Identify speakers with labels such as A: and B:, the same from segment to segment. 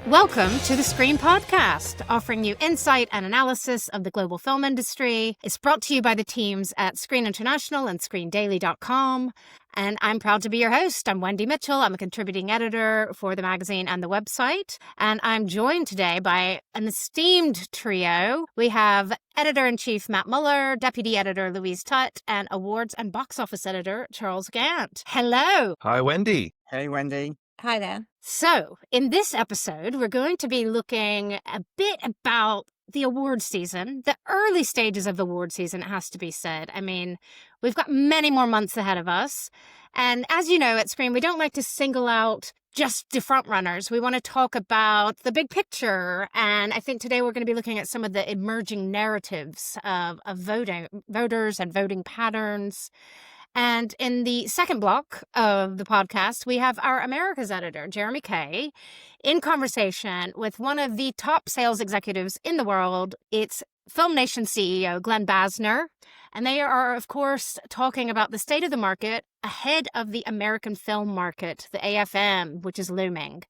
A: Welcome to the Screen Podcast, offering you insight and analysis of the global film industry. It's brought to you by the teams at Screen International and ScreenDaily.com. And I'm proud to be your host. I'm Wendy Mitchell. I'm a contributing editor for the magazine and the website. And I'm joined today by an esteemed trio. We have Editor-in-Chief Matt Mueller, Deputy Editor Louise Tutt, and Awards and Box Office Editor Charles Gant. Hello.
B: Hi, Wendy.
C: Hey, Wendy.
D: Hi there.
A: So, in this episode, we're going to be looking a bit about the award season, the early stages of the award season, it has to be said. I mean, we've got many more months ahead of us. And as you know, at Screen, we don't like to single out just the front runners. We want to talk about the big picture. And I think today we're going to be looking at some of the emerging narratives of voters and voting patterns. And in the second block of the podcast, we have our Americas editor, Jeremy Kay, in conversation with one of the top sales executives in the world. It's FilmNation CEO, Glen Basner. And they are, of course, talking about the state of the market ahead of the American film market, the AFM, which is looming.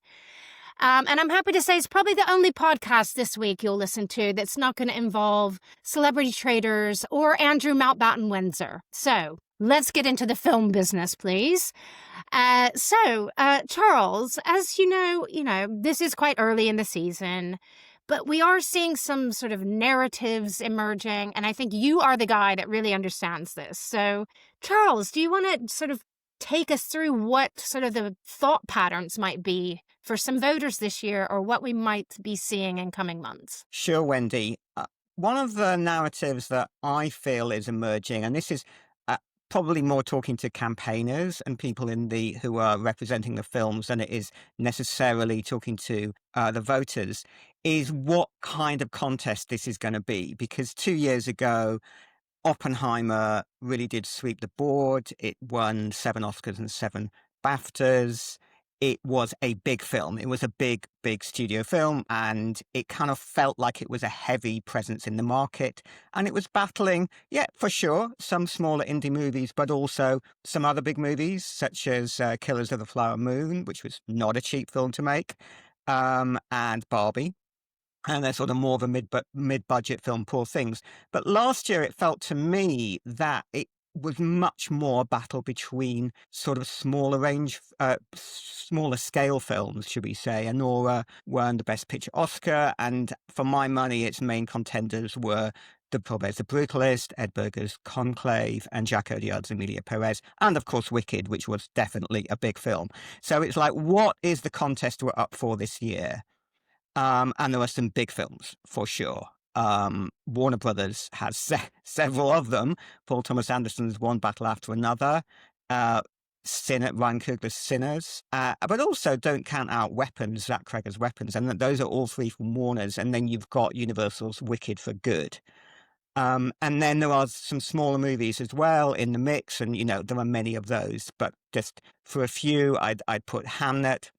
A: And I'm happy to say it's probably the only podcast this week you'll listen to that's not going to involve celebrity traders or Andrew Mountbatten Windsor. So let's get into the film business, please. Charles, as you know, this is quite early in the season, but we are seeing some sort of narratives emerging, and I think you are the guy that really understands this. So, Charles, do you want to sort of take us through what sort of the thought patterns might be for some voters this year, or what we might be seeing in coming months?
C: Sure, Wendy. One of the narratives that I feel is emerging, and this is probably more talking to campaigners and people who are representing the films than it is necessarily talking to the voters, is what kind of contest this is going to be. Because 2 years ago, Oppenheimer really did sweep the board. It won 7 Oscars and 7 BAFTAs. It was a big film. It was a big, big studio film, and it kind of felt like it was a heavy presence in the market. And it was battling, yeah, for sure, some smaller indie movies, but also some other big movies, such as Killers of the Flower Moon, which was not a cheap film to make, and Barbie. And they're sort of more of a mid-budget film, Poor Things. But last year, it felt to me that it was much more a battle between sort of smaller scale films, should we say. Anora won the Best Picture Oscar, and for my money, its main contenders were The Brutalist, Ed Berger's Conclave, and Jacques Audiard's Emilia Perez, and of course Wicked, which was definitely a big film. So it's like, what is the contest we're up for this year? And there are some big films, for sure. Warner Brothers has several of them. Paul Thomas Anderson's one battle after another. Ryan Coogler's Sinners. But also don't count out Weapons, Zach Cregger's Weapons. And those are all three from Warner's. And then you've got Universal's Wicked for Good. And then there are some smaller movies as well in the mix. And, there are many of those. But just for a few, I'd put Hamnet,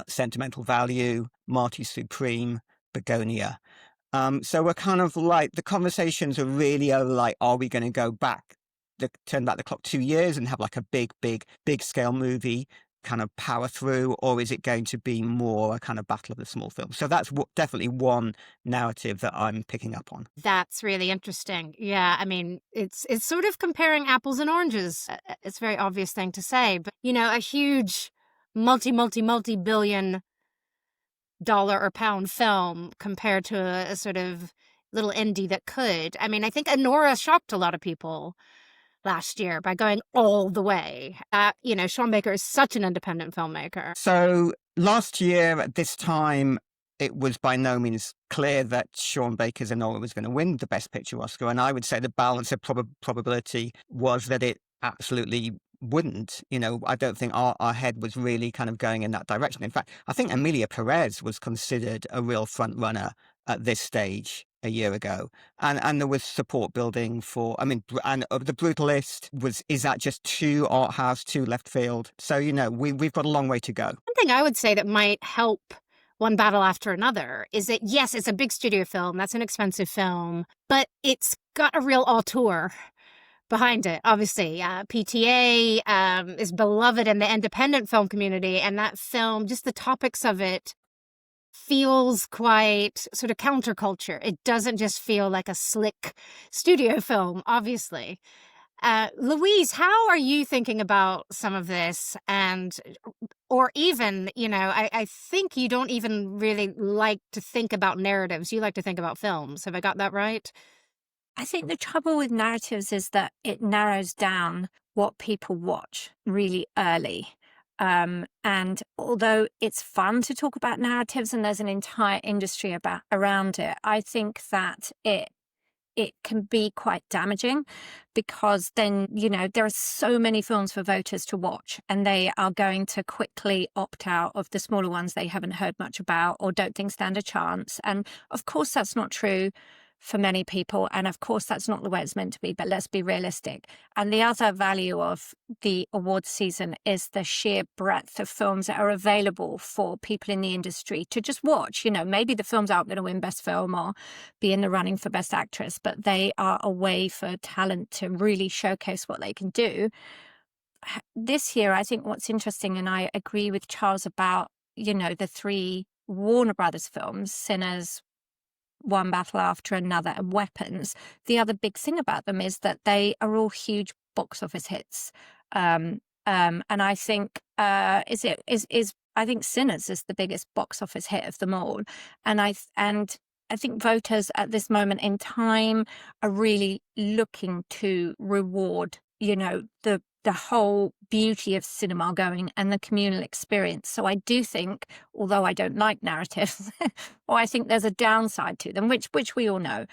C: Sentimental Value, Marty Supreme, Begonia. So we're kind of like, the conversations are really like, are we going to go back, turn back the clock 2 years and have like a big scale movie kind of power through, or is it going to be more a kind of battle of the small films? So that's definitely one narrative that I'm picking up on.
A: That's really interesting. Yeah, I mean, it's sort of comparing apples and oranges. It's a very obvious thing to say, but a huge multi-billion dollar or pound film compared to a sort of little indie that could. I mean, I think Anora shocked a lot of people last year by going all the way. Sean Baker is such an independent filmmaker.
C: So last year at this time, it was by no means clear that Sean Baker's Anora was going to win the Best Picture Oscar. And I would say the balance of probability was that it absolutely wouldn't. I don't think our head was really kind of going in that direction. In fact, I think Emilia Perez was considered a real front runner at this stage a year ago, and there was support building for. I mean, and The Brutalist is that just too art house, too left field? So we've got a long way to go.
A: One thing I would say that might help one battle after another is that yes, it's a big studio film. That's an expensive film, but it's got a real auteur behind it. Obviously, PTA is beloved in the independent film community, and that film, just the topics of it, feels quite sort of counterculture. It doesn't just feel like a slick studio film, obviously. Louise, how are you thinking about some of this? And, or even, I think you don't even really like to think about narratives. You like to think about films. Have I got that right?
B: I think the trouble with narratives is that it narrows down what people watch really early. And although it's fun to talk about narratives and there's an entire industry around it, I think that it can be quite damaging, because then, there are so many films for voters to watch, and they are going to quickly opt out of the smaller ones they haven't heard much about or don't think stand a chance. And of course, that's not true for many people. And of course, that's not the way it's meant to be, but let's be realistic. And the other value of the awards season is the sheer breadth of films that are available for people in the industry to just watch. Maybe the films aren't going to win Best Film or be in the running for Best Actress, but they are a way for talent to really showcase what they can do. This year, I think what's interesting, and I agree with Charles about, the three Warner Brothers films, Sinners, One Battle After Another, and Weapons. The other big thing about them is that they are all huge box office hits. And I think I think Sinners is the biggest box office hit of them all. And I think voters at this moment in time are really looking to reward, the whole beauty of cinema going and the communal experience. So I do think, although I don't like narratives, or I think there's a downside to them, which we all know,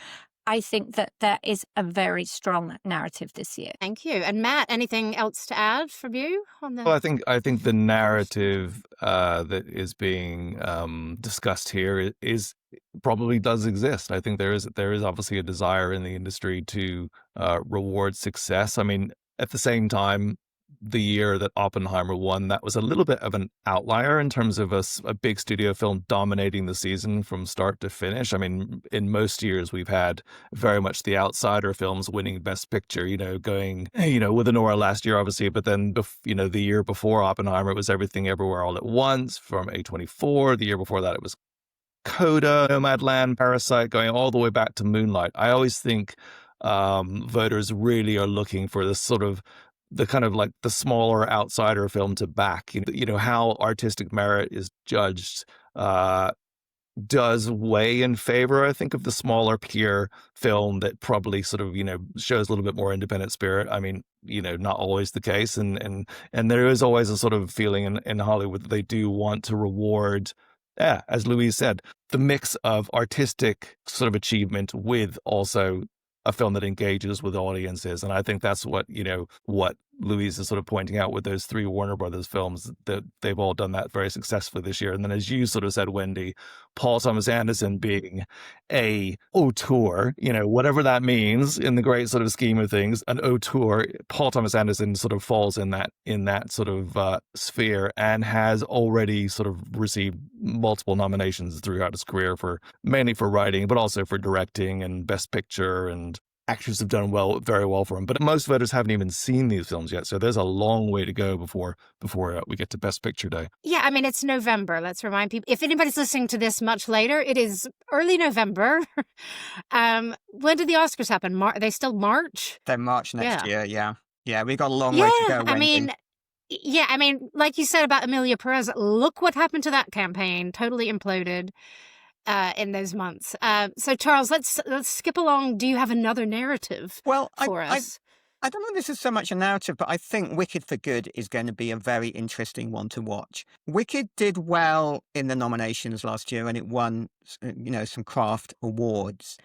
B: I think that there is a very strong narrative this year.
A: Thank you. And Matt, anything else to add from you on the?
D: Well, I think the narrative that is being discussed here is probably does exist. I think there is obviously a desire in the industry to reward success. I mean, at the same time, the year that Oppenheimer won, that was a little bit of an outlier in terms of a big studio film dominating the season from start to finish. I mean, in most years, we've had very much the outsider films winning Best Picture, going, with Anora last year, obviously, but then, the year before Oppenheimer, it was Everything Everywhere All at Once from A24. The year before that, it was Coda, Nomadland, Parasite, going all the way back to Moonlight. I always think voters really are looking for this sort of the kind of like the smaller outsider film to back. How artistic merit is judged does weigh in favor, I think, of the smaller peer film that probably sort of, shows a little bit more independent spirit. I mean, not always the case. And there is always a sort of feeling in Hollywood that they do want to reward, as Louise said, the mix of artistic sort of achievement with also a film that engages with audiences. And I think that's what Louise is sort of pointing out with those three Warner Brothers films, that they've all done that very successfully this year. And then, as you sort of said, Wendy, Paul Thomas Anderson being a auteur, whatever that means in the great sort of scheme of things, an auteur, Paul Thomas Anderson sort of falls in that sort of sphere, and has already sort of received multiple nominations throughout his career, mainly for writing, but also for directing and Best Picture, and actors have done very well for him. But most voters haven't even seen these films yet, so there's a long way to go before we get to Best Picture Day.
A: Yeah, I mean, it's November. Let's remind people, if anybody's listening to this much later, it is early November. When did the Oscars happen? Are they still March?
C: They're March next year, yeah. Yeah, we got a long way to go, Wendy.
A: I mean, like you said about Emilia Perez, look what happened to that campaign. Totally imploded in those months. So, Charles, let's skip along. Do you have another narrative for us?
C: I don't know if this is so much a narrative, but I think Wicked for Good is going to be a very interesting one to watch. Wicked did well in the nominations last year, and it won, some craft awards.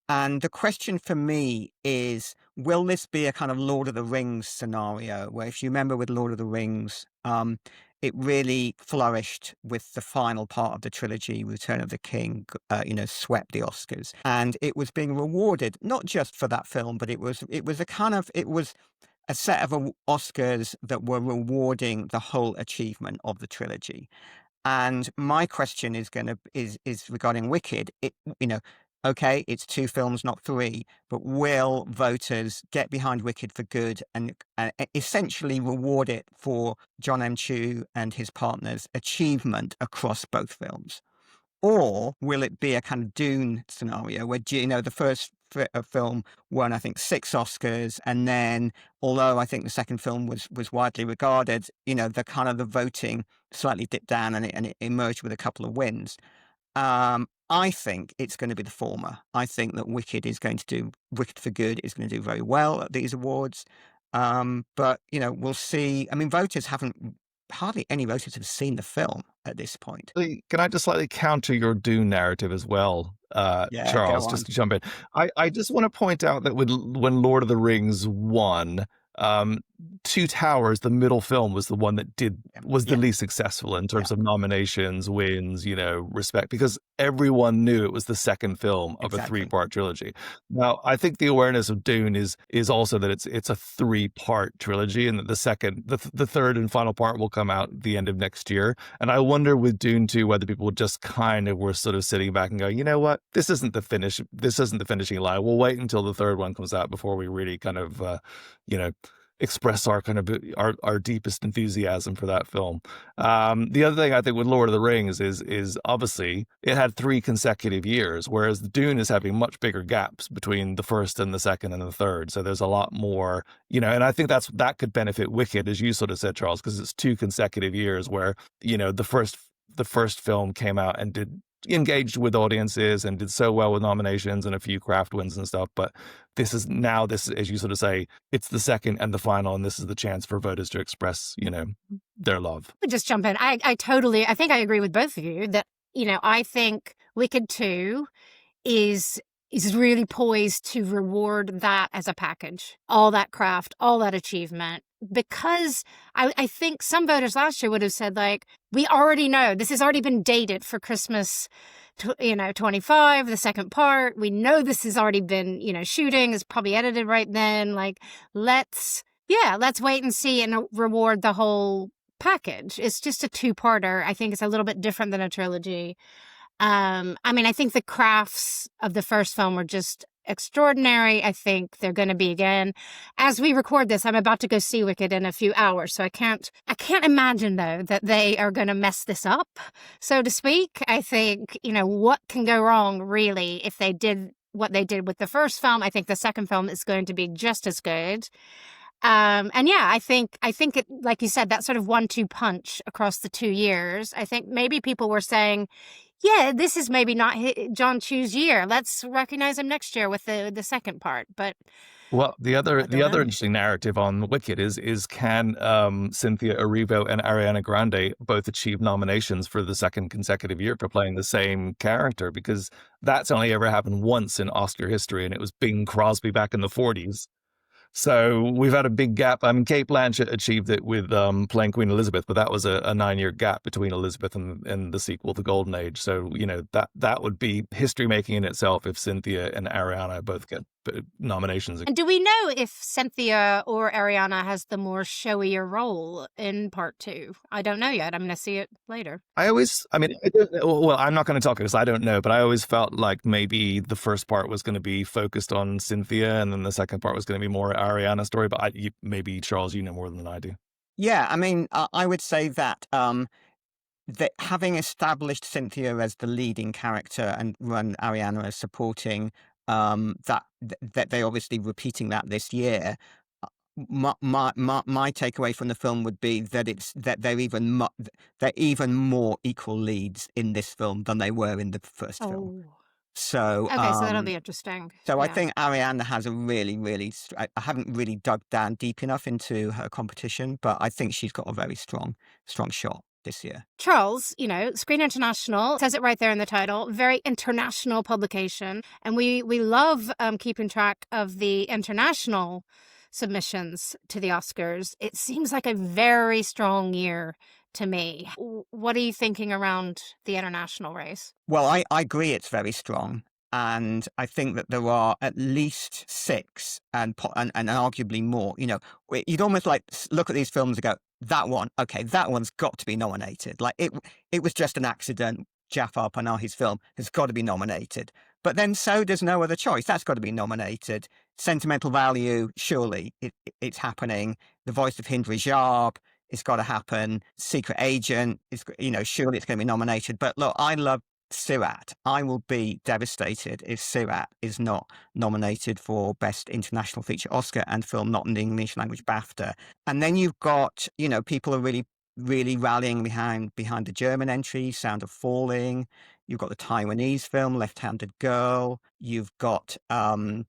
C: And the question for me is, will this be a kind of Lord of the Rings scenario, where, if you remember with Lord of the Rings, it really flourished with the final part of the trilogy, Return of the King, swept the Oscars. And it was being rewarded, not just for that film, but it was a set of Oscars that were rewarding the whole achievement of the trilogy. And my question is regarding Wicked. Okay, it's 2 films, not 3, but will voters get behind Wicked for Good and essentially reward it for John M. Chu and his partners' achievement across both films? Or will it be a kind of Dune scenario where, the first film won, I think, 6 Oscars, and then, although I think the second film was widely regarded, the voting slightly dipped down and it emerged with a couple of wins. I think it's going to be the former. I think that Wicked for Good is going to do very well at these awards. But, we'll see. I mean, hardly any voters have seen the film at this point.
D: Can I just slightly counter your Dune narrative as well,
C: Yeah,
D: Charles,
C: go
D: just
C: on.
D: to jump in? I just want to point out that when Lord of the Rings won, Two Towers, the middle film, was the one that was the least successful in terms of nominations, wins, respect, because everyone knew it was the second film of a 3-part trilogy. Now, I think the awareness of Dune is also that it's a 3-part trilogy, and that the third and final part will come out at the end of next year. And I wonder with Dune 2 whether people just kind of were sort of sitting back and going, you know what, this isn't the finishing line. We'll wait until the third one comes out before we really kind of express our kind of our deepest enthusiasm for that film. The other thing I think with Lord of the Rings is obviously it had 3 consecutive years, whereas Dune is having much bigger gaps between the first and the second and the third. So there's a lot more, and I think that could benefit Wicked, as you sort of said, Charles, because it's 2 consecutive years where, the first film came out and engaged with audiences and did so well with nominations and a few craft wins and stuff. But this is, as you sort of say, it's the second and the final, and this is the chance for voters to express, their love.
A: Let me just jump in. I think I agree with both of you that, I think Wicked 2 is really poised to reward that as a package, all that craft, all that achievement. Because I think some voters last year would have said, like, we already know this has already been dated for Christmas, 25, the second part. We know this has already been, shooting, is probably edited right then. Like, let's wait and see and reward the whole package. It's just a 2-parter. I think it's a little bit different than a trilogy. I think the crafts of the first film were just extraordinary. I think they're going to be again. As we record this, I'm about to go see Wicked in a few hours, so I can't imagine though that they are going to mess this up, so to speak. I think, what can go wrong really if they did what they did with the first film. I think the second film is going to be just as good. I think it, like you said, that sort of 1-2 punch across the 2 years. I think maybe people were saying, yeah, this is maybe not John Chu's year. Let's recognize him next year with the second part. But
D: well, the other interesting narrative on Wicked is can Cynthia Erivo and Ariana Grande both achieve nominations for the second consecutive year for playing the same character? Because that's only ever happened once in Oscar history, and it was Bing Crosby back in the 40s. So we've had a big gap. I mean, Cate Blanchett achieved it with playing Queen Elizabeth, but that was a 9-year gap between Elizabeth and the sequel, The Golden Age. So, that would be history making in itself if Cynthia and Ariana both get nominations.
A: And do we know if Cynthia or Ariana has the more showier role in part 2? I don't know yet. I'm going to see it later.
D: I'm not going to talk because I don't know, but I always felt like maybe the first part was going to be focused on Cynthia and then the second part was going to be more Ariana's story. But maybe, Charles, you know more than I do.
C: Yeah, I would say that that having established Cynthia as the leading character and run Ariana as supporting, that they're obviously repeating that this year. My takeaway from the film would be that they're even more equal leads in this film than they were in the first film. So
A: okay, so that'll be interesting.
C: So I think Ariana has a really, really. I haven't really dug down deep enough into her competition, but I think she's got a very strong shot this year.
A: Charles, Screen International says it right there in the title, very international publication. And we love keeping track of the international submissions to the Oscars. It seems like a very strong year to me. What are you thinking around the international race?
C: Well, I agree it's very strong. And I think that there are at least 6 and arguably more. You'd almost like look at these films and go, that one's got to be nominated. Like it was just an accident. Jafar Panahi's film has got to be nominated. But then so does No Other Choice. That's got to be nominated. Sentimental Value, surely it's happening. The Voice of Hind Rajab, it's got to happen. Secret Agent, surely it's going to be nominated. But look, I love Sirat. I will be devastated if Sirat is not nominated for Best International Feature Oscar and Film Not in the English Language BAFTA. And then you've got, people are really rallying behind the German entry, Sound of Falling. You've got the Taiwanese film, Left-Handed Girl. You've got the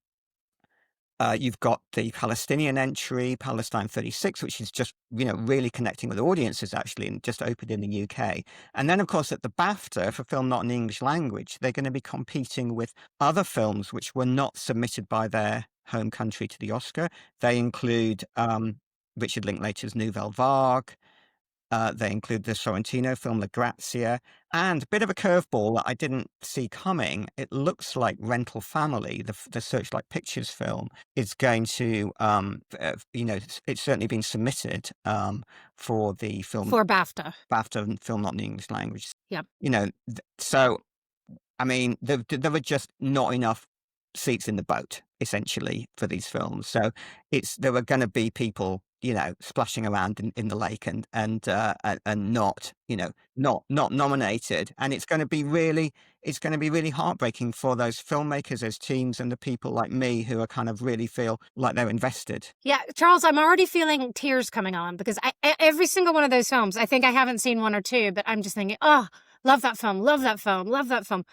C: Palestinian entry, Palestine 36, which is just, really connecting with audiences, actually, and just opened in the UK. And then, of course, at the BAFTA for Film Not in the English Language, they're going to be competing with other films which were not submitted by their home country to the Oscar. They include Richard Linklater's Nouvelle Vague. They include the Sorrentino film La Grazia, and a bit of a curveball that I didn't see coming. It looks like Rental Family, the Searchlight Pictures film, is going to, it's certainly been submitted for the film
A: For BAFTA.
C: BAFTA and Film Not in the English Language.
A: Yep.
C: So, I mean, there were just not enough seats in the boat, essentially, for these films. So there were going to be people, splashing around in the lake and not nominated. And it's going to be really heartbreaking for those filmmakers, those teams, and the people like me who are kind of really feel like they're invested.
A: Yeah, Charles, I'm already feeling tears coming on because every single one of those films, I think I haven't seen one or two, but I'm just thinking, oh, love that film, love that film, love that film.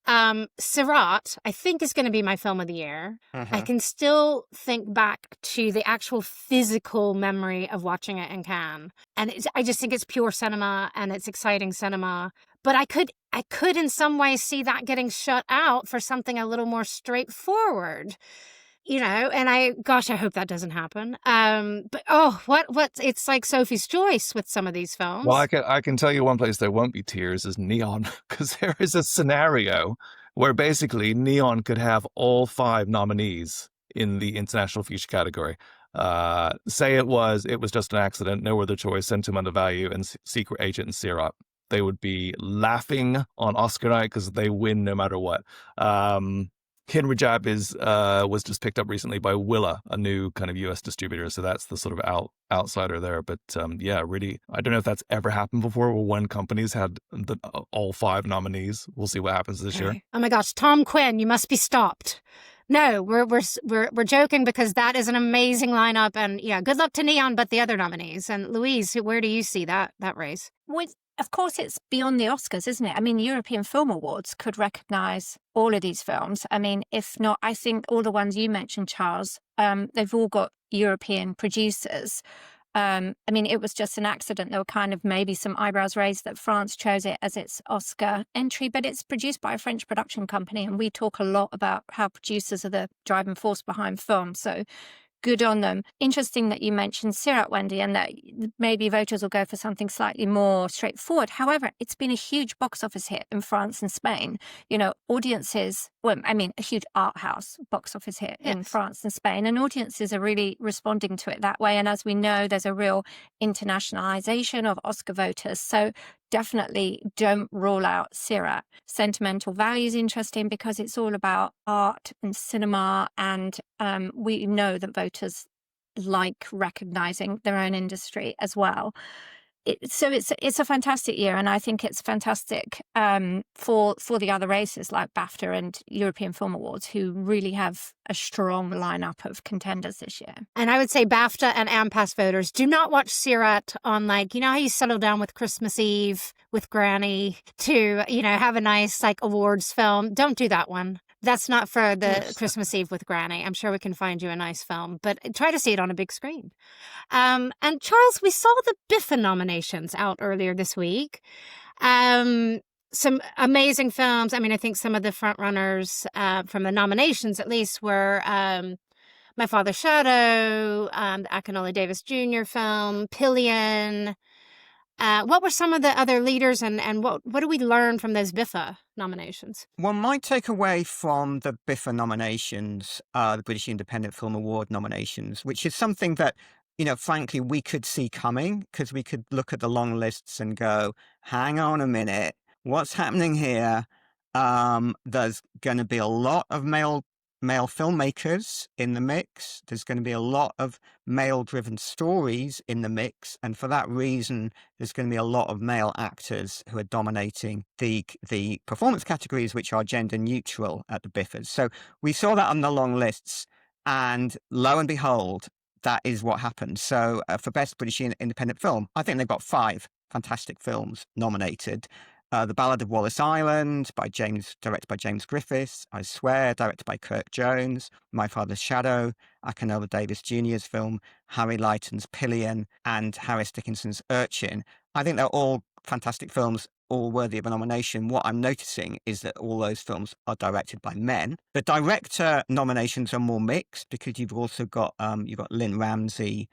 A: Sirat, I think, is going to be my film of the year. I can still think back to the actual physical memory of watching it in Cannes. And I just think it's pure cinema and it's exciting cinema. But I could in some ways see that getting shut out for something a little more straightforward. And I hope that doesn't happen. But it's like Sophie's Choice with some of these films.
D: Well, I can tell you one place there won't be tears is Neon, because there is a scenario where basically Neon could have all 5 nominees in the international feature category. Say it was just an accident, no other choice, Sentimental Value and Secret Agent and Sirat. They would be laughing on Oscar night because they win no matter what. Hidden Rajab was just picked up recently by Willa, a new kind of US distributor. So that's the sort of outsider there. But really, I don't know if that's ever happened before where one company's had all 5 nominees. We'll see what happens this year.
A: Oh my gosh, Tom Quinn, you must be stopped. No, we're joking because that is an amazing lineup. And yeah, good luck to Neon, but the other nominees. And Louise, where do you see that race?
B: Of course, it's beyond the Oscars, isn't it? I mean, European Film Awards could recognise all of these films. I mean, if not, I think all the ones you mentioned, Charles, they've all got European producers. I mean, it was just an accident. There were kind of maybe some eyebrows raised that France chose it as its Oscar entry, but it's produced by a French production company. And we talk a lot about how producers are the driving force behind film. So good on them. Interesting that you mentioned Sirat, Wendy, and that maybe voters will go for something slightly more straightforward. However, it's been a huge box office hit in France and Spain. Audiences, a huge art house box office hit in France and Spain, and audiences are really responding to it that way. And as we know, there's a real internationalization of Oscar voters. So definitely don't rule out Sirat. Sentimental Value is interesting because it's all about art and cinema, and we know that voters like recognizing their own industry as well. So it's a fantastic year, and I think it's fantastic for the other races like BAFTA and European Film Awards, who really have a strong lineup of contenders this year.
A: And I would say BAFTA and AMPAS voters, do not watch Sirat on how you settle down with Christmas Eve with Granny to, have a nice awards film. Don't do that one. That's not for the Christmas Eve with Granny. I'm sure we can find you a nice film, but try to see it on a big screen. And Charles, we saw the Bifas nominations out earlier this week. Some amazing films. I mean, I think some of the front runners from the nominations, at least, were My Father's Shadow, the Akinole Davis Jr. film, Pillion. What were some of the other leaders, and what do we learn from those Bifas nominations?
C: Well, my takeaway from the Bifas nominations, the British Independent Film Award nominations, which is something that, frankly, we could see coming, because we could look at the long lists and go, hang on a minute, what's happening here? There's going to be a lot of male male filmmakers in the mix. There's going to be a lot of male-driven stories in the mix, and for that reason, there's going to be a lot of male actors who are dominating the performance categories, which are gender neutral at the Bifas. So we saw that on the long lists, and lo and behold, that is what happened. So for Best British Independent Film, I think they've got 5 fantastic films nominated. The Ballad of Wallace Island, directed by James Griffiths. I Swear, directed by Kirk Jones. My Father's Shadow, Akinola Davis Jr.'s film. Harry Lighton's Pillion, and Harris Dickinson's Urchin. I think they're all fantastic films, all worthy of a nomination. What I'm noticing is that all those films are directed by men. The director nominations are more mixed, because you've also got Lynn Ramsey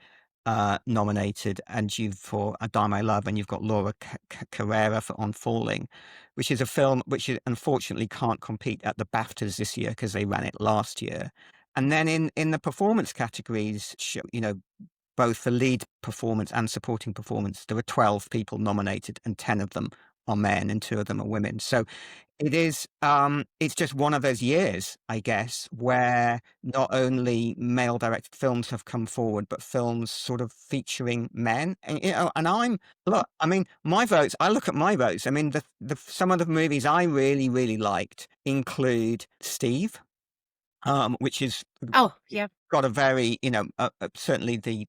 C: nominated, and for A Dime I Love, and you've got Laura Carrera for On Falling, which is a film which unfortunately can't compete at the BAFTAs this year because they ran it last year. And then in the performance categories, both the lead performance and supporting performance, there were 12 people nominated, and 10 of them are men and 2 of them are women. So it is, it's just one of those years, I guess, where not only male-directed films have come forward, but films sort of featuring men. And, my votes, I look at my votes. I mean, some of the movies I really, really liked include Steve, which is got a very, certainly the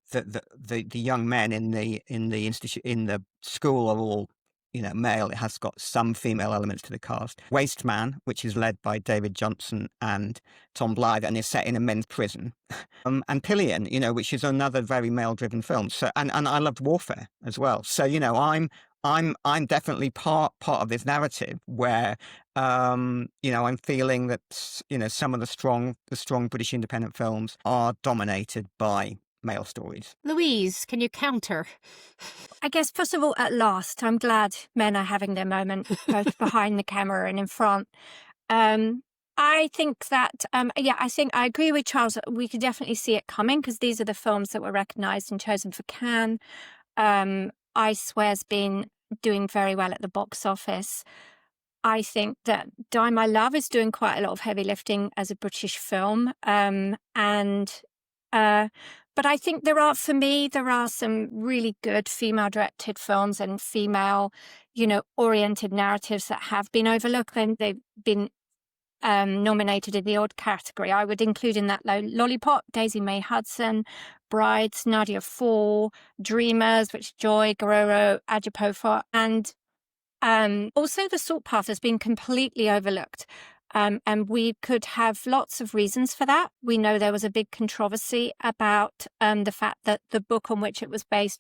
C: young men in the school are all, male. It has got some female elements to the cast. Waste Man, which is led by David Johnson and Tom Blythe, and is set in a men's prison. And Pillion, which is another very male-driven film. So, and I loved Warfare as well. So, I'm definitely part of this narrative where, I'm feeling that, some of the strong British independent films are dominated by male stories.
A: Louise, can you counter?
B: I guess, first of all, at last, I'm glad men are having their moment, both behind the camera and in front. I think that, I think I agree with Charles. We could definitely see it coming, because these are the films that were recognised and chosen for Cannes. I Swear's been doing very well at the box office. I think that Die My Love is doing quite a lot of heavy lifting as a British film. But I think there are some really good female-directed films and female, oriented narratives that have been overlooked, and they've been nominated in the odd category. I would include in that Lollipop, Daisy May Hudson, Brides, Nadia Fall, Dreamers, which Joy Guerrero, Ajipofa, and also The Salt Path has been completely overlooked. And we could have lots of reasons for that. We know there was a big controversy about the fact that the book on which it was based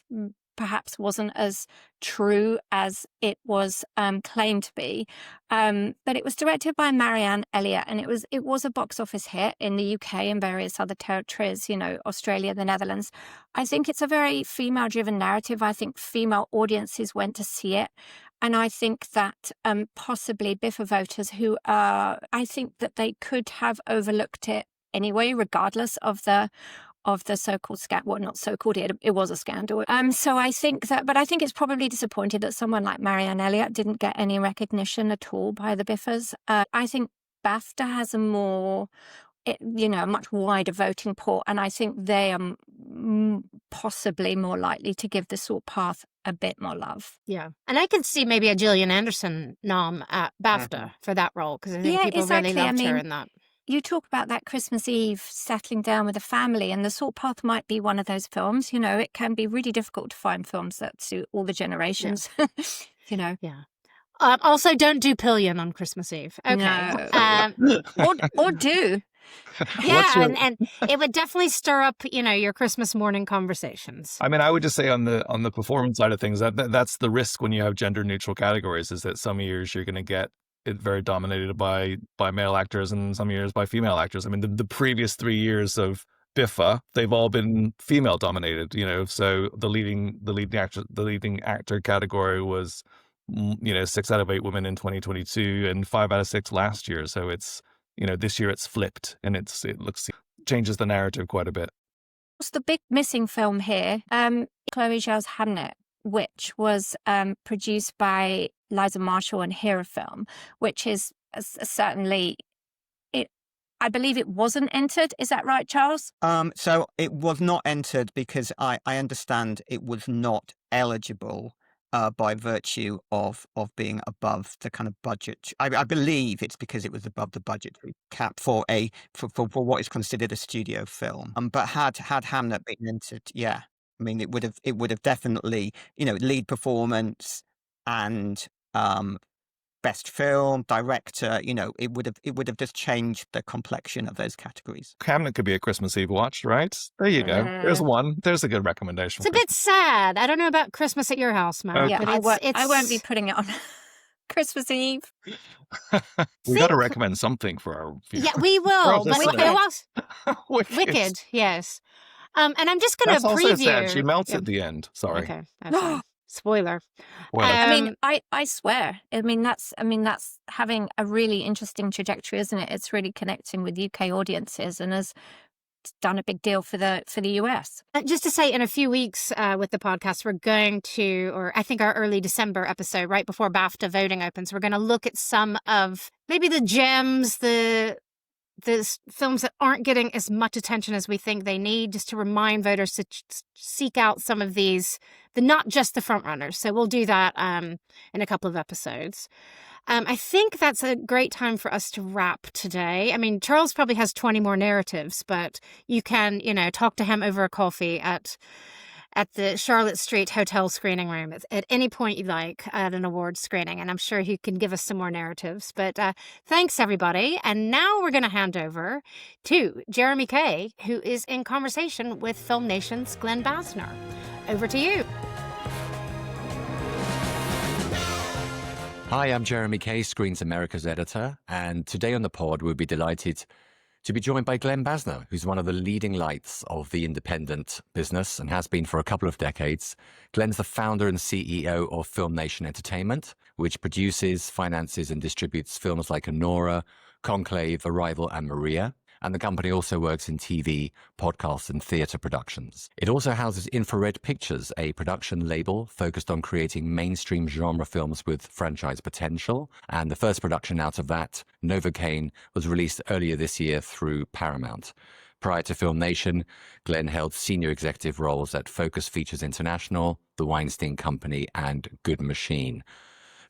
B: perhaps wasn't as true as it was claimed to be. But it was directed by Marianne Elliott, and it was a box office hit in the UK and various other territories, Australia, the Netherlands. I think it's a very female-driven narrative. I think female audiences went to see it. And I think that possibly Biffa voters I think that they could have overlooked it anyway, regardless of the so-called scandal. Well, not so-called, it was a scandal. So I think but I think it's probably disappointed that someone like Marianne Elliott didn't get any recognition at all by the Biffas. I think BAFTA has a much wider voting pool, and I think they are possibly more likely to give The Salt Path a bit more love.
A: Yeah. And I could see maybe a Gillian Anderson nom at BAFTA for that role, because I think people really loved her in that.
B: You talk about that Christmas Eve settling down with a family, and The Salt Path might be one of those films. It can be really difficult to find films that suit all the generations. Yeah.
A: Yeah. Also, don't do Pillion on Christmas Eve. Okay.
B: No. Or do.
A: Yeah, and it would definitely stir up, your Christmas morning conversations.
D: I mean, I would just say on the performance side of things, that's the risk when you have gender neutral categories, is that some years you're going to get it very dominated by male actors, and some years by female actors. I mean, the previous 3 years of Biffa, they've all been female dominated. So the leading actor category was 6 out of 8 women in 2022 and 5 out of 6 last year. So it's this year it's flipped, and it changes the narrative quite a bit.
B: What's the big missing film here? Chloe Zhao's Hamnet, which was produced by Liza Marshall and Hera Film, which is certainly I believe it wasn't entered. Is that right, Charles?
C: So it was not entered because I understand it was not eligible by virtue of being above the kind of budget. I believe it's because it was above the budgetary cap for what is considered a studio film. But had Hamnet been entered, yeah, I mean it would have definitely, lead performance and best film, director, it would have just changed the complexion of those categories.
D: Hamnet could be a Christmas Eve watch, right? There you go. There's one. There's a good recommendation.
A: It's a bit sad. I don't know about Christmas at your house, Matt.
D: Okay.
B: Yeah,
A: But
B: I won't be putting it on Christmas Eve.
D: We got to recommend something for our viewers.
A: Yeah, we will.
D: For our
A: But
D: listeners.
A: Wicked, yes. And I'm just going
D: That's
A: to
D: also
A: preview.
D: sad. She melts
A: Yeah.
D: at the end. Sorry.
A: Okay. Okay. Spoiler.
D: Well,
B: I mean, I swear. I mean, that's having a really interesting trajectory, isn't it? It's really connecting with UK audiences and has done a big deal for the US.
A: Just to say, in a few weeks with the podcast, we're going to, or I think our early December episode, right before BAFTA voting opens, we're going to look at some of maybe the gems, the films that aren't getting as much attention as we think they need, just to remind voters to seek out some of these, not just the front runners. So we'll do that in a couple of episodes. I think that's a great time for us to wrap today. I mean, Charles probably has 20 more narratives, but you can, talk to him over a coffee at the Charlotte Street Hotel screening room at any point you like at an awards screening. And I'm sure he can give us some more narratives. But thanks, everybody. And now we're going to hand over to Jeremy Kay, who is in conversation with FilmNation's Glen Basner. Over to you.
E: Hi, I'm Jeremy Kay, Screens America's editor. And today on the pod, we'll be delighted to be joined by Glen Basner, who's one of the leading lights of the independent business and has been for a couple of decades. Glen's the founder and CEO of FilmNation Entertainment, which produces, finances, and distributes films like Anora, Conclave, Arrival, and Maria. And the company also works in TV, podcasts, and theatre productions. It also houses Infrared Pictures, a production label focused on creating mainstream genre films with franchise potential. And the first production out of that, Novocaine, was released earlier this year through Paramount. Prior to FilmNation, Glen held senior executive roles at Focus Features International, The Weinstein Company, and Good Machine.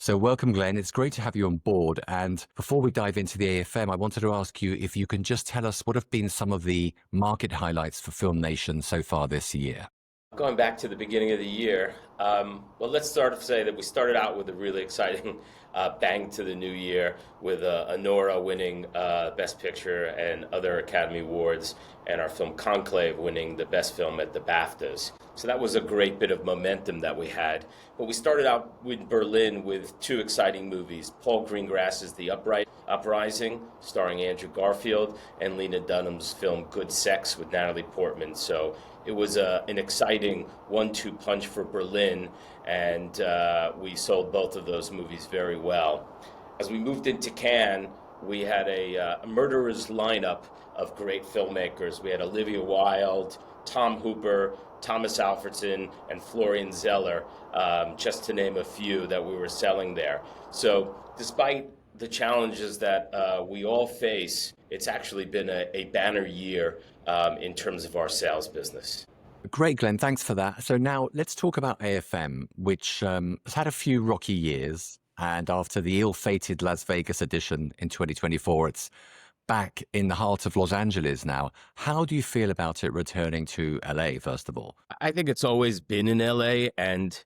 E: So welcome, Glen. It's great to have you on board. And before we dive into the AFM, I wanted to ask you if you can just tell us what have been some of the market highlights for FilmNation so far this year.
F: Going back to the beginning of the year, well, let's say that we started out with a really exciting bang to the new year with Anora winning Best Picture and other Academy Awards, and our film Conclave winning the Best Film at the BAFTAs. So that was a great bit of momentum that we had. But we started out with Berlin with two exciting movies, Paul Greengrass's The Uprising, starring Andrew Garfield, and Lena Dunham's film Good Sex with Natalie Portman. So it was an exciting 1-2 punch for Berlin, and we sold both of those movies very well. As we moved into Cannes, we had a murderer's lineup of great filmmakers. We had Olivia Wilde, Tom Hooper, Thomas Alfredson, and Florian Zeller, just to name a few that we were selling there. So despite the challenges that we all face, it's actually been a banner year in terms of our sales business.
E: Great, Glen. Thanks for that. So now let's talk about AFM, which has had a few rocky years. And after the ill-fated Las Vegas edition in 2024, it's back in the heart of Los Angeles now. How do you feel about it returning to LA, first of all?
F: I think it's always been in LA, and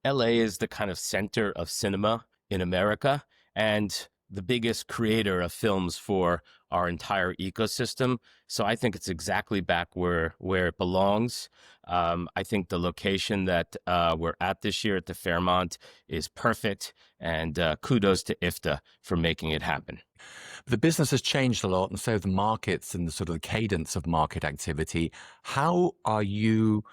F: LA is the kind of center of cinema in America and the biggest creator of films for our entire ecosystem. So I think it's exactly back where it belongs. I think the location that we're at this year at the Fairmont is perfect, and kudos to IFTA for making it happen.
E: The business has changed a lot, and so the markets and the sort of the cadence of market activity. How are you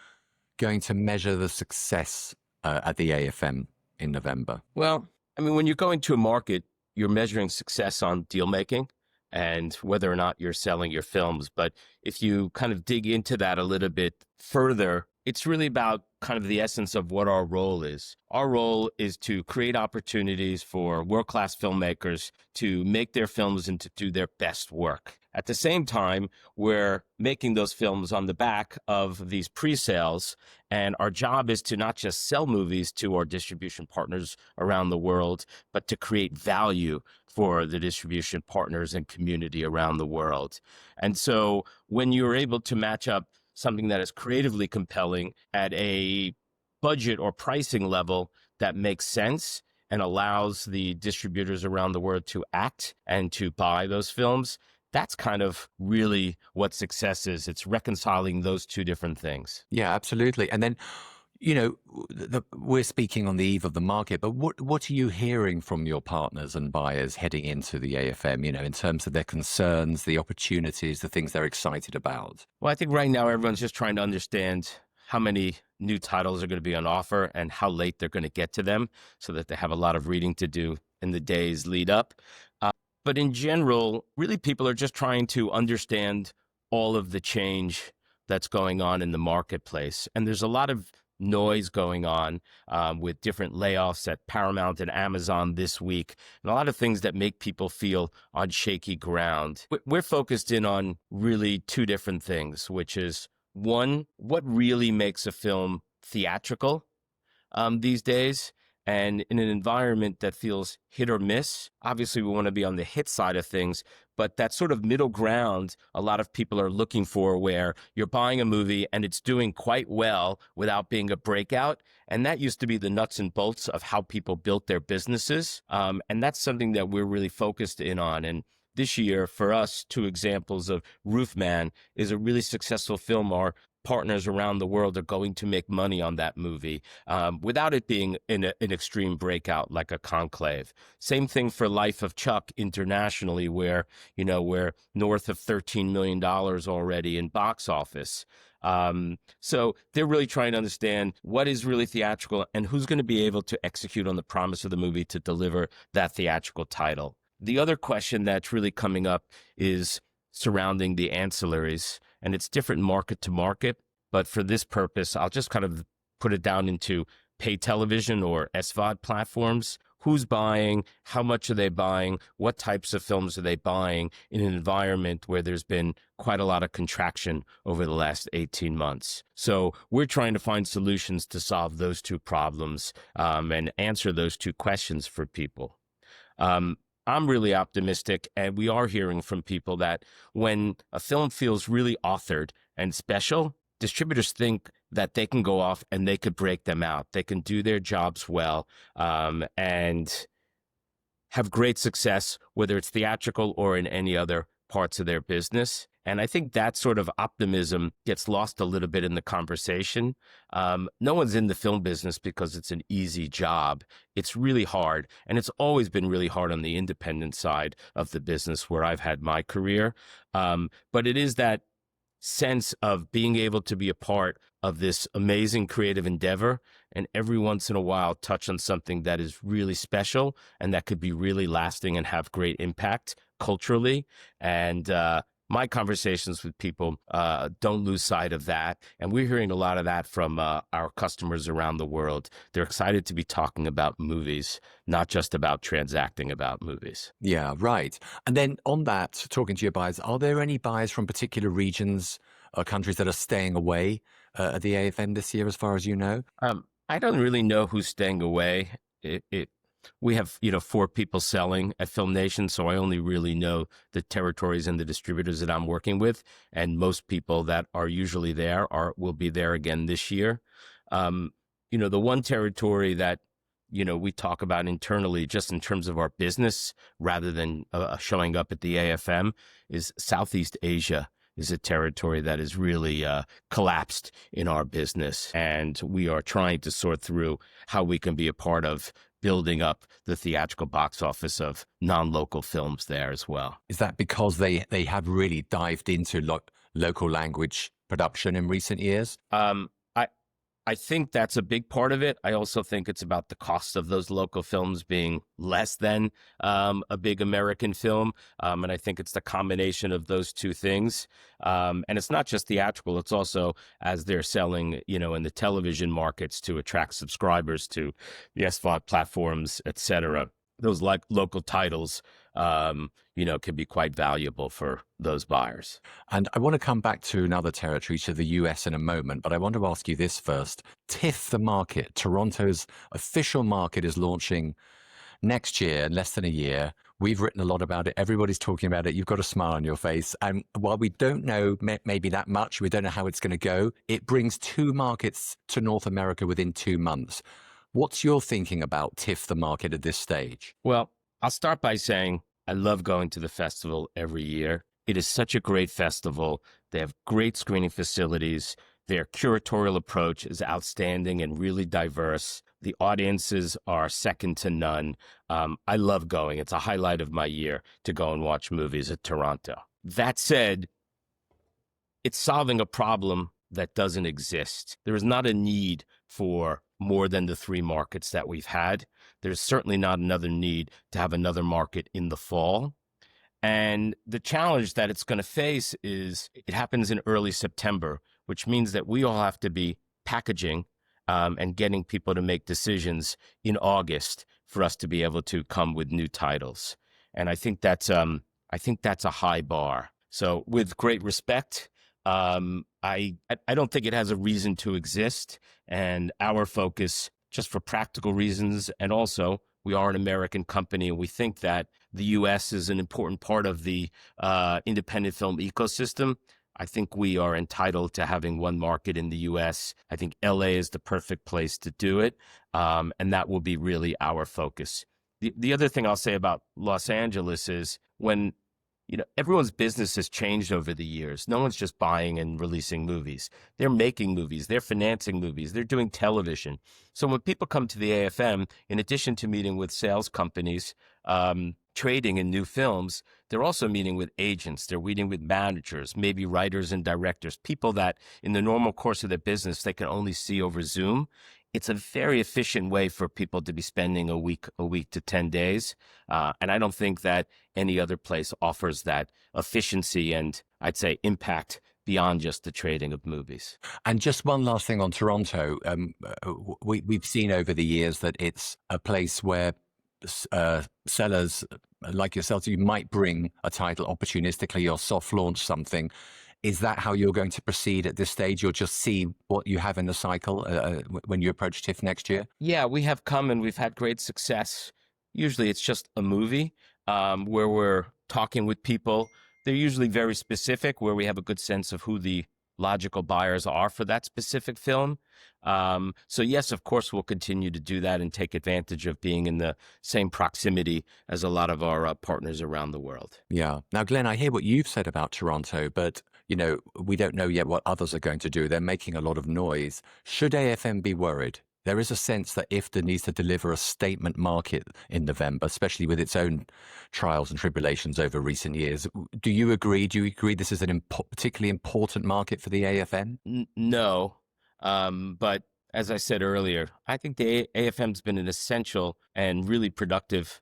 E: going to measure the success at the AFM in November?
F: Well, I mean, when you're going to a market, you're measuring success on deal making and whether or not you're selling your films. But if you kind of dig into that a little bit further, it's really about kind of the essence of what our role is. Our role is to create opportunities for world-class filmmakers to make their films and to do their best work. At the same time, we're making those films on the back of these pre-sales, and our job is to not just sell movies to our distribution partners around the world, but to create value for the distribution partners and community around the world. And so when you're able to match up something that is creatively compelling at a budget or pricing level that makes sense and allows the distributors around the world to act and to buy those films, that's kind of really what success is. It's reconciling those two different things.
E: Yeah, absolutely. And then, we're speaking on the eve of the market, but what are you hearing from your partners and buyers heading into the AFM, in terms of their concerns, the opportunities, the things they're excited about?
F: Well, I think right now everyone's just trying to understand how many new titles are going to be on offer and how late they're going to get to them so that they have a lot of reading to do in the days lead up. But in general, really people are just trying to understand all of the change that's going on in the marketplace. And there's a lot of noise going on with different layoffs at Paramount and Amazon this week, and a lot of things that make people feel on shaky ground. We're focused in on really two different things, which is one, what really makes a film theatrical these days? And in an environment that feels hit or miss, obviously we want to be on the hit side of things, but that sort of middle ground, a lot of people are looking for, where you're buying a movie and it's doing quite well without being a breakout. And that used to be the nuts and bolts of how people built their businesses. And that's something that we're really focused in on. And this year, for us, two examples of Roofman is a really successful film. Our partners around the world are going to make money on that movie without it being an extreme breakout like a Conclave. Same thing for Life of Chuck internationally, where, we're north of $13 million already in box office. So they're really trying to understand what is really theatrical and who's going to be able to execute on the promise of the movie to deliver that theatrical title. The other question that's really coming up is surrounding the ancillaries, and it's different market to market. But for this purpose, I'll just kind of put it down into pay television or SVOD platforms. Who's buying? How much are they buying? What types of films are they buying in an environment where there's been quite a lot of contraction over the last 18 months? So we're trying to find solutions to solve those two problems and answer those two questions for people. I'm really optimistic, and we are hearing from people that when a film feels really authored and special, distributors think that they can go off and they could break them out. They can do their jobs well and have great success, whether it's theatrical or in any other parts of their business. And I think that sort of optimism gets lost a little bit in the conversation. No one's in the film business because it's an easy job. It's really hard. And it's always been really hard on the independent side of the business where I've had my career. But it is that sense of being able to be a part of this amazing creative endeavor and every once in a while touch on something that is really special and that could be really lasting and have great impact culturally. And my conversations with people don't lose sight of that. And we're hearing a lot of that from our customers around the world. They're excited to be talking about movies, not just about transacting about movies.
E: Yeah, right. And then on that, talking to your buyers, are there any buyers from particular regions or countries that are staying away at the AFM this year, as far as you know?
F: I don't really know who's staying away. We have, 4 people selling at FilmNation, so I only really know the territories and the distributors that I'm working with, and most people that are usually there will be there again this year. The one territory that, we talk about internally just in terms of our business rather than showing up at the AFM is Southeast Asia is a territory that is really collapsed in our business, and we are trying to sort through how we can be a part of building up the theatrical box office of non-local films there as well.
E: Is that because they have really dived into local language production in recent years?
F: I think that's a big part of it. I also think it's about the cost of those local films being less than a big American film. And I think it's the combination of those two things. And it's not just theatrical. It's also as they're selling, in the television markets to attract subscribers to the SVOD platforms, et cetera. Those local titles, can be quite valuable for those buyers.
E: And I want to come back to another territory, to the US in a moment, but I want to ask you this first. TIFF, the market, Toronto's official market, is launching next year, in less than a year. We've written a lot about it. Everybody's talking about it. You've got a smile on your face. And while we don't know maybe that much, we don't know how it's going to go, it brings 2 markets to North America within 2 months. What's your thinking about TIFF, the market, at this stage?
F: Well, I'll start by saying I love going to the festival every year. It is such a great festival. They have great screening facilities. Their curatorial approach is outstanding and really diverse. The audiences are second to none. I love going. It's a highlight of my year to go and watch movies at Toronto. That said, it's solving a problem that doesn't exist. There is not a need for more than the 3 markets that we've had. There's certainly not another need to have another market in the fall. And the challenge that it's going to face is it happens in early September, which means that we all have to be packaging and getting people to make decisions in August for us to be able to come with new titles. And I think that's a high bar. So with great respect, I don't think it has a reason to exist. And our focus, just for practical reasons, and also we are an American company, and we think that the U.S. is an important part of the independent film ecosystem. I think we are entitled to having one market in the U.S. I think L.A. is the perfect place to do it, and that will be really our focus. The other thing I'll say about Los Angeles is when everyone's business has changed over the years. No one's just buying and releasing movies. They're making movies. They're financing movies. They're doing television. So when people come to the AFM, in addition to meeting with sales companies, trading in new films, they're also meeting with agents. They're meeting with managers, maybe writers and directors, people that in the normal course of their business, they can only see over Zoom. It's a very efficient way for people to be spending a week to 10 days. And I don't think that any other place offers that efficiency and I'd say impact beyond just the trading of movies.
E: And just one last thing on Toronto. We've seen over the years that it's a place where sellers like yourselves, you might bring a title opportunistically or soft launch something. Is that how you're going to proceed at this stage? You'll just see what you have in the cycle when you approach TIFF next year?
F: Yeah, we have come and we've had great success. Usually it's just a movie where we're talking with people. They're usually very specific, where we have a good sense of who the logical buyers are for that specific film. So yes, of course, we'll continue to do that and take advantage of being in the same proximity as a lot of our partners around the world.
E: Yeah. Now, Glen, I hear what you've said about Toronto, but we don't know yet what others are going to do. They're making a lot of noise. Should AFM be worried? There is a sense that IFTA needs to deliver a statement market in November, especially with its own trials and tribulations over recent years. Do you agree? Do you agree this is a particularly important market for the AFM?
F: No. But as I said earlier, I think the AFM's been an essential and really productive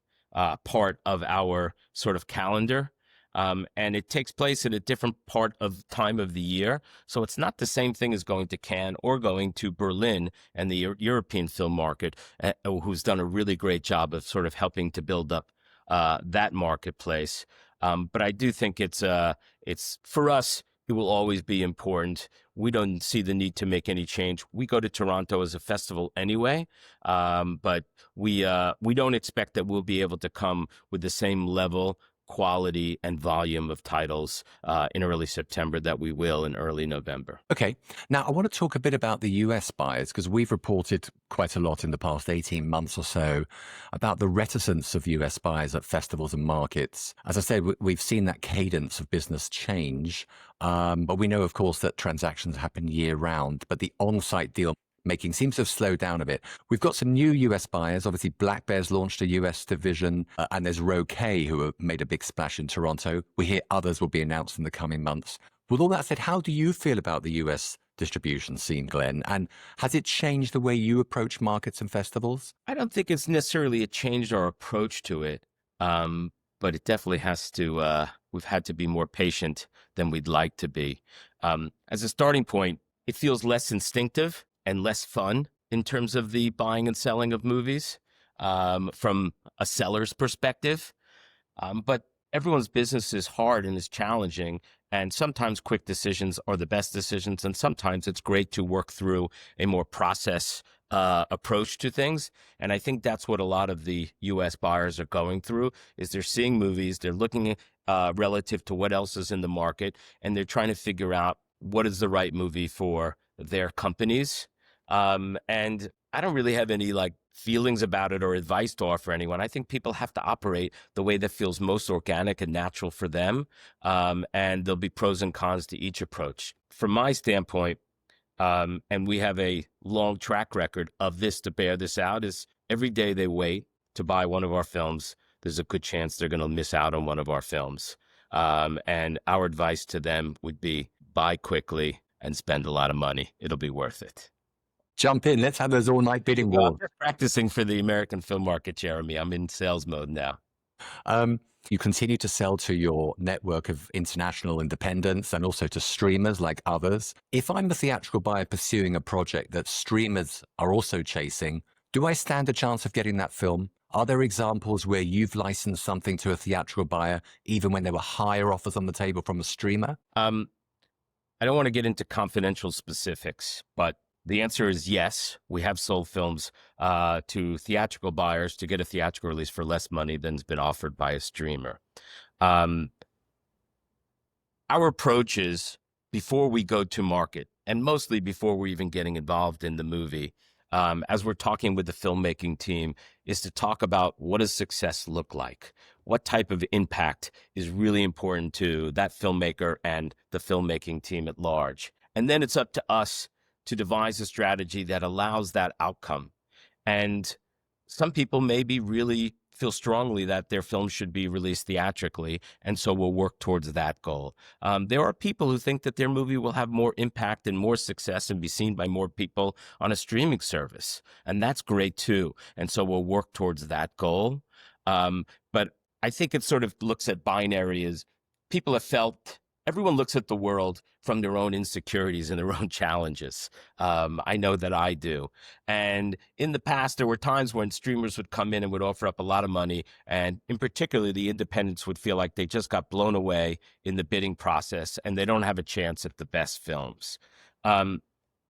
F: part of our sort of calendar. And it takes place at a different part of time of the year. So it's not the same thing as going to Cannes or going to Berlin and the European film market, who's done a really great job of sort of helping to build up that marketplace. But I do think it's for us, it will always be important. We don't see the need to make any change. We go to Toronto as a festival anyway, but we don't expect that we'll be able to come with the same level, quality, and volume of titles in early September that we will in early November.
E: Okay. Now, I want to talk a bit about the US buyers, because we've reported quite a lot in the past 18 months or so about the reticence of US buyers at festivals and markets. As I said, we've seen that cadence of business change, but we know, of course, that transactions happen year round, but the on-site deal making seems to have slowed down a bit. We've got some new US buyers. Obviously, Black Bear's launched a US division, and there's Roquet, who have made a big splash in Toronto. We hear others will be announced in the coming months. With all that said, how do you feel about the US distribution scene, Glen? And has it changed the way you approach markets and festivals?
F: I don't think it's necessarily changed our approach to it, but it definitely has to. We've had to be more patient than we'd like to be. As a starting point, it feels less instinctive and less fun in terms of the buying and selling of movies from a seller's perspective. But everyone's business is hard and is challenging, and sometimes quick decisions are the best decisions, and sometimes it's great to work through a more process approach to things. And I think that's what a lot of the U.S. buyers are going through, is they're seeing movies, they're looking relative to what else is in the market, and they're trying to figure out what is the right movie for their companies. And I don't really have any feelings about it or advice to offer anyone. I think people have to operate the way that feels most organic and natural for them. And there'll be pros and cons to each approach. From my standpoint, and we have a long track record of this to bear this out, is every day they wait to buy one of our films, there's a good chance they're going to miss out on one of our films. And our advice to them would be buy quickly and spend a lot of money. It'll be worth it.
E: Jump in. Let's have those all-night bidding
F: Well,
E: wars.
F: I'm just practicing for the American film market, Jeremy. I'm in sales mode now.
E: You continue to sell to your network of international independents and also to streamers like others. If I'm a theatrical buyer pursuing a project that streamers are also chasing, do I stand a chance of getting that film? Are there examples where you've licensed something to a theatrical buyer even when there were higher offers on the table from a streamer?
F: I don't want to get into confidential specifics, but the answer is yes. We have sold films to theatrical buyers to get a theatrical release for less money than's been offered by a streamer. Our approach is, before we go to market, and mostly before we're even getting involved in the movie, as we're talking with the filmmaking team, is to talk about what does success look like? What type of impact is really important to that filmmaker and the filmmaking team at large? And then it's up to us to devise a strategy that allows that outcome. And some people maybe really feel strongly that their film should be released theatrically, and so we'll work towards that goal. There are people who think that their movie will have more impact and more success and be seen by more people on a streaming service, and that's great too. And so we'll work towards that goal. But I think it sort of looks at binary as people have felt. Everyone looks at the world from their own insecurities and their own challenges. I know that I do. And in the past, there were times when streamers would come in and would offer up a lot of money. And in particular, the independents would feel like they just got blown away in the bidding process and they don't have a chance at the best films.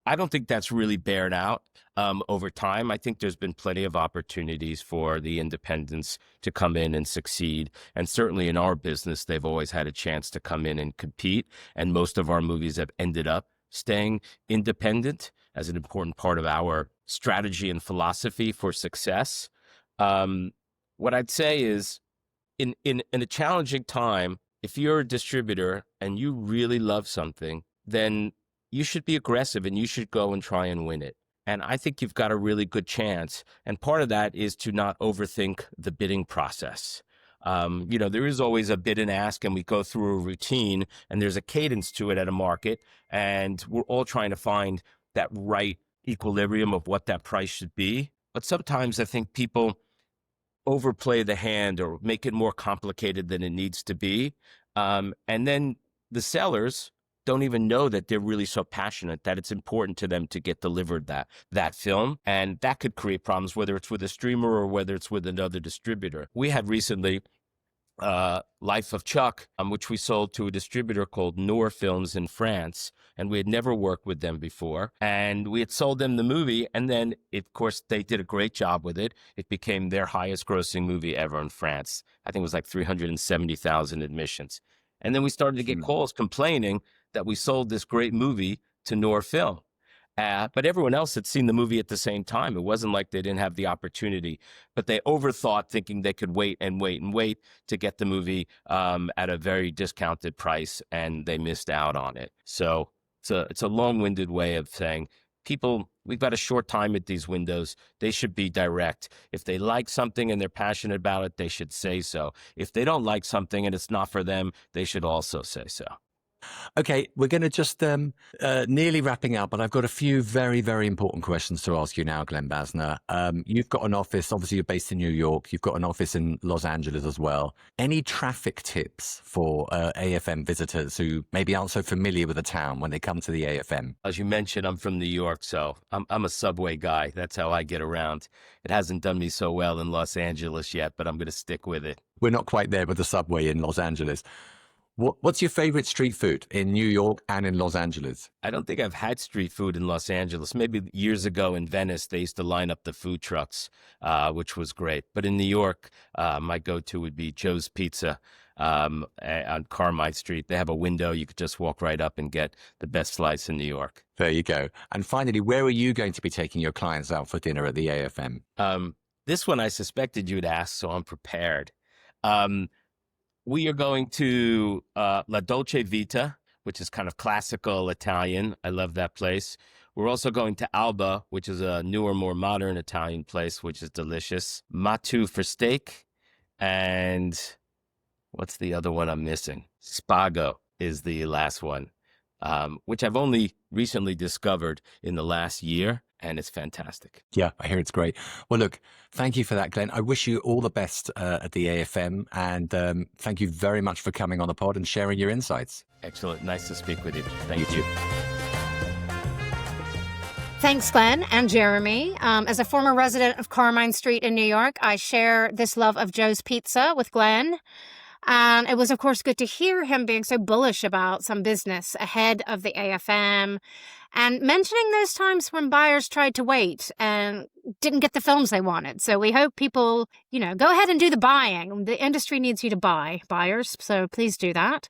F: I don't think that's really bared out over time. I think there's been plenty of opportunities for the independents to come in and succeed. And certainly in our business, they've always had a chance to come in and compete. And most of our movies have ended up staying independent as an important part of our strategy and philosophy for success. What I'd say is in a challenging time, if you're a distributor and you really love something, then you should be aggressive and you should go and try and win it. And I think you've got a really good chance. And part of that is to not overthink the bidding process. There is always a bid and ask, and we go through a routine, and there's a cadence to it at a market. And we're all trying to find that right equilibrium of what that price should be. But sometimes I think people overplay the hand or make it more complicated than it needs to be. And then the sellers don't even know that they're really so passionate that it's important to them to get delivered that film. And that could create problems, whether it's with a streamer or whether it's with another distributor. We had recently Life of Chuck, which we sold to a distributor called Noir Films in France. And we had never worked with them before. And we had sold them the movie. And then, of course, they did a great job with it. It became their highest grossing movie ever in France. I think it was like 370,000 admissions. And then we started to get calls complaining that we sold this great movie to Noir Film. But everyone else had seen the movie at the same time. It wasn't like they didn't have the opportunity, but they overthought, thinking they could wait and wait and wait to get the movie at a very discounted price, and they missed out on it. So it's a long-winded way of saying, people, we've got a short time at these windows. They should be direct. If they like something and they're passionate about it, they should say so. If they don't like something and it's not for them, they should also say so.
E: Okay, we're going to just nearly wrapping up, but I've got a few very, very important questions to ask you now, Glen Basner. You've got an office, obviously you're based in New York. You've got an office in Los Angeles as well. Any traffic tips for AFM visitors who maybe aren't so familiar with the town when they come to the AFM?
F: As you mentioned, I'm from New York, so I'm a subway guy. That's how I get around. It hasn't done me so well in Los Angeles yet, but I'm going to stick with it.
E: We're not quite there with the subway in Los Angeles. What's your favorite street food in New York and in Los Angeles?
F: I don't think I've had street food in Los Angeles. Maybe years ago in Venice, they used to line up the food trucks, which was great. But in New York, my go-to would be Joe's Pizza on Carmine Street. They have a window. You could just walk right up and get the best slice in New York.
E: There you go. And finally, where are you going to be taking your clients out for dinner at the AFM?
F: This one I suspected you'd ask, so I'm prepared. We are going to La Dolce Vita, which is kind of classical Italian. I love that place. We're also going to Alba, which is a newer, more modern Italian place, which is delicious. Matu for steak. And what's the other one I'm missing? Spago is the last one, which I've only recently discovered in the last year. And it's fantastic.
E: Yeah, I hear it's great. Well, look, thank you for that, Glen. I wish you all the best at the AFM. And thank you very much for coming on the pod and sharing your insights.
F: Excellent. Nice to speak with you. Thank you.
A: Thanks, Glen and Jeremy. As a former resident of Carmine Street in New York, I share this love of Joe's Pizza with Glen. And it was, of course, good to hear him being so bullish about some business ahead of the AFM and mentioning those times when buyers tried to wait and didn't get the films they wanted. So we hope people, go ahead and do the buying. The industry needs you to buy, buyers, so please do that.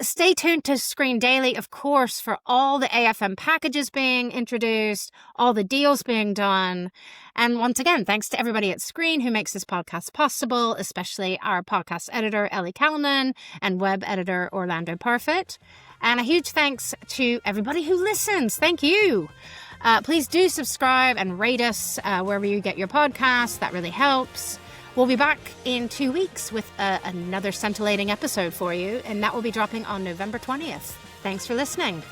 A: Stay tuned to Screen Daily, of course, for all the AFM packages being introduced, all the deals being done. And once again, thanks to everybody at Screen who makes this podcast possible, especially our podcast editor, Ellie Callanan, and web editor, Orlando Parfit. And a huge thanks to everybody who listens. Thank you. Please do subscribe and rate us wherever you get your podcasts. That really helps. We'll be back in 2 weeks with another scintillating episode for you, and that will be dropping on November 20th. Thanks for listening.